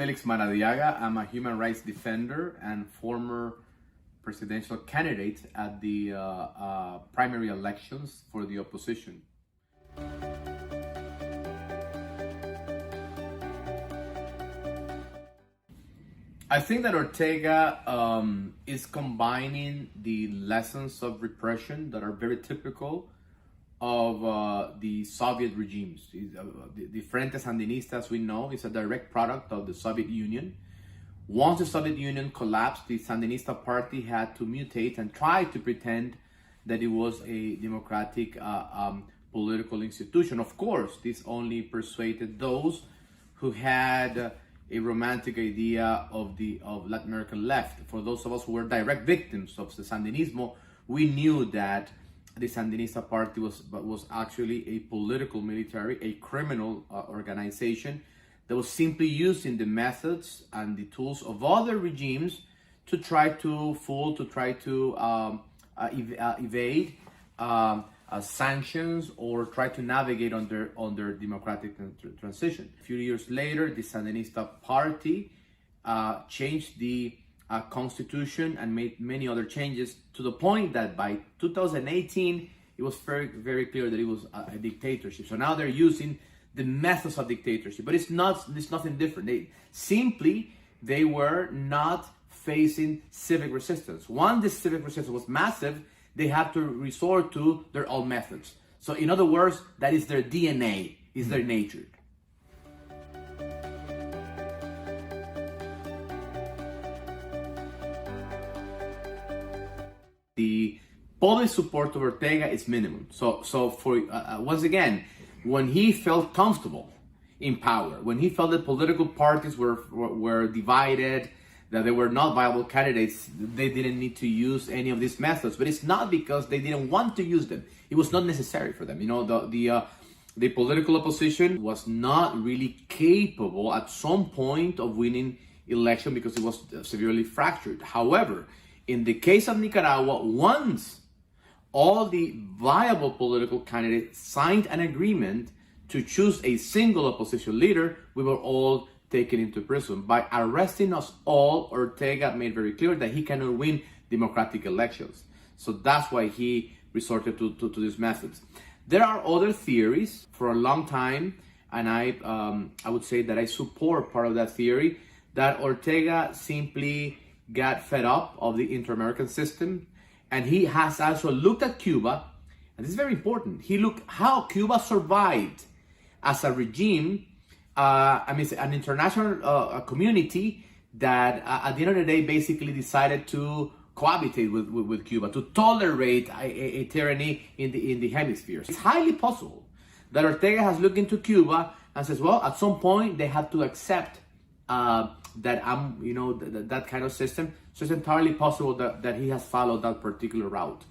Félix Maradiaga. I'm a human rights defender and former presidential candidate at the primary elections for the opposition. I think that Ortega is combining the lessons of repression that are very typical of the Soviet regimes. The Frente Sandinista, as we know, is a direct product of the Soviet Union. Once the Soviet Union collapsed, the Sandinista party had to mutate and try to pretend that it was a democratic political institution. Of course, this only persuaded those who had a romantic idea of Latin American left. For those of us who were direct victims of the Sandinismo, we knew that the Sandinista party was actually a political military, a criminal organization that was simply using the methods and the tools of other regimes to try to evade sanctions or try to navigate under democratic transition. A few years later, the Sandinista party changed the constitution and made many other changes to the point that by 2018 it was very, very clear that it was a dictatorship. So now they're using the methods of dictatorship, but it's nothing different. They were not facing civic resistance. Once the civic resistance was massive, they had to resort to their own methods. So in other words, that is their DNA, is their nature. The public support of Ortega is minimum. So for once again, when he felt comfortable in power, when he felt that political parties were divided, that they were not viable candidates, they didn't need to use any of these methods. But it's not because they didn't want to use them. It was not necessary for them. You know, the political opposition was not really capable at some point of winning election because it was severely fractured. However, in the case of Nicaragua, once all the viable political candidates signed an agreement to choose a single opposition leader, we were all taken into prison. By arresting us all, Ortega made very clear that he cannot win democratic elections. So that's why he resorted to these methods. There are other theories for a long time, and I would say that I support part of that theory, that Ortega simply got fed up of the inter-American system, and he has also looked at Cuba, and this is very important. He looked how Cuba survived as a regime, an international community that at the end of the day basically decided to cohabitate with Cuba, to tolerate a tyranny in the hemisphere. It's highly possible that Ortega has looked into Cuba and says, well, at some point they have to accept that that kind of system. So it's entirely possible that he has followed that particular route.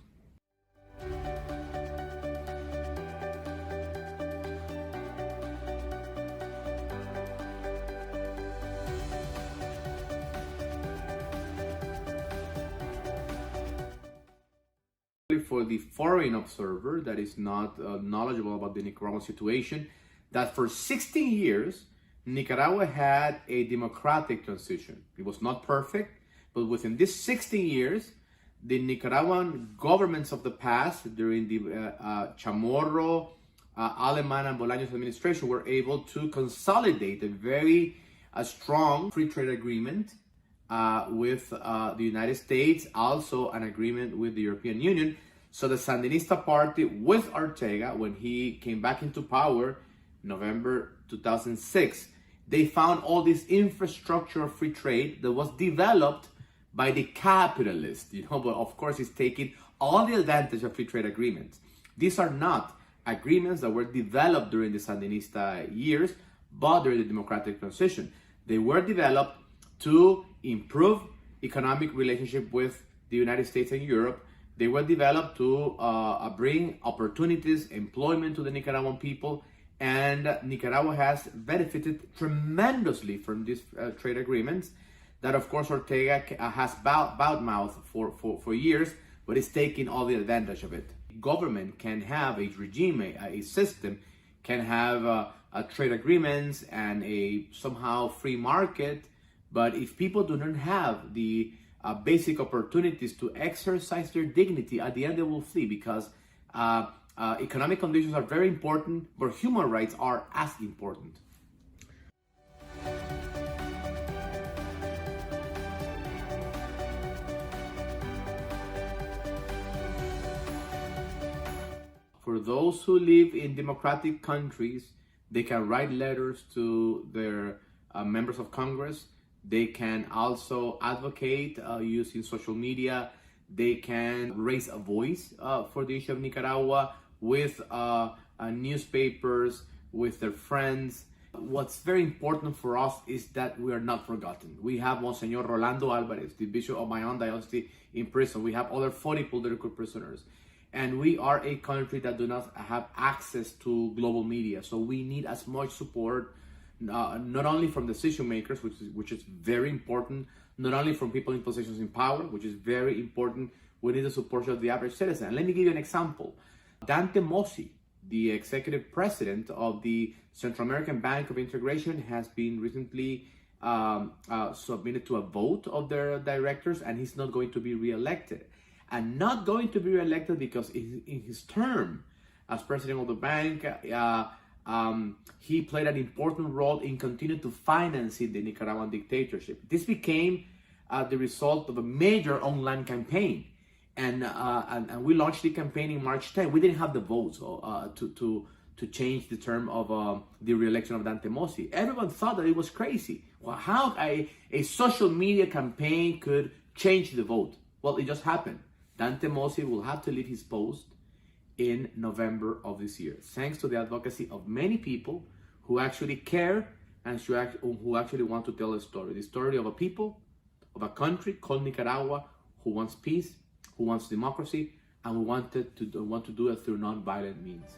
For the foreign observer that is not knowledgeable about the Nicaraguan situation, that for 16 years, Nicaragua had a democratic transition. It was not perfect, but within these 16 years, the Nicaraguan governments of the past, during the Chamorro, Aleman, and Bolaños administration, were able to consolidate a very strong free trade agreement with the United States, also an agreement with the European Union. So the Sandinista party with Ortega, when he came back into power, November 2006, they found all this infrastructure of free trade that was developed by the capitalists, but of course he's taking all the advantage of free trade agreements. These are not agreements that were developed during the Sandinista years, but during the democratic transition. They were developed to improve economic relationship with the United States and Europe. They were developed to bring opportunities, employment to the Nicaraguan people, and Nicaragua has benefited tremendously from these trade agreements that, of course, Ortega has badmouthed for years, but is taking all the advantage of it. Government can have a regime, a system, can have trade agreements and a somehow free market. But if people do not have the basic opportunities to exercise their dignity, at the end they will flee, because economic conditions are very important, but human rights are as important. For those who live in democratic countries, they can write letters to their members of Congress. They can also advocate using social media. They can raise a voice for the issue of Nicaragua with newspapers, with their friends. What's very important for us is that we are not forgotten. We have Monsignor Rolando Alvarez, the Bishop of my own diocese, in prison. We have other 40 political prisoners. And we are a country that do not have access to global media. So we need as much support, not only from decision makers, which is very important, not only from people in positions in power, which is very important. We need the support of the average citizen. And let me give you an example. Dante Mossi, the executive president of the Central American Bank of Integration, has been recently submitted to a vote of their directors, and he's not going to be re-elected. And not going to be re-elected because in his term as president of the bank, he played an important role in continuing to finance the Nicaraguan dictatorship. This became the result of a major online campaign. And we launched the campaign in March 10. We didn't have the votes to change the term of the re-election of Dante Mossi. Everyone thought that it was crazy. Well, how a social media campaign could change the vote? Well, it just happened. Dante Mossi will have to leave his post in November of this year, thanks to the advocacy of many people who actually care and who actually want to tell a story. The story of a people, of a country called Nicaragua, who wants peace, who wants democracy, and who want to do it through non-violent means.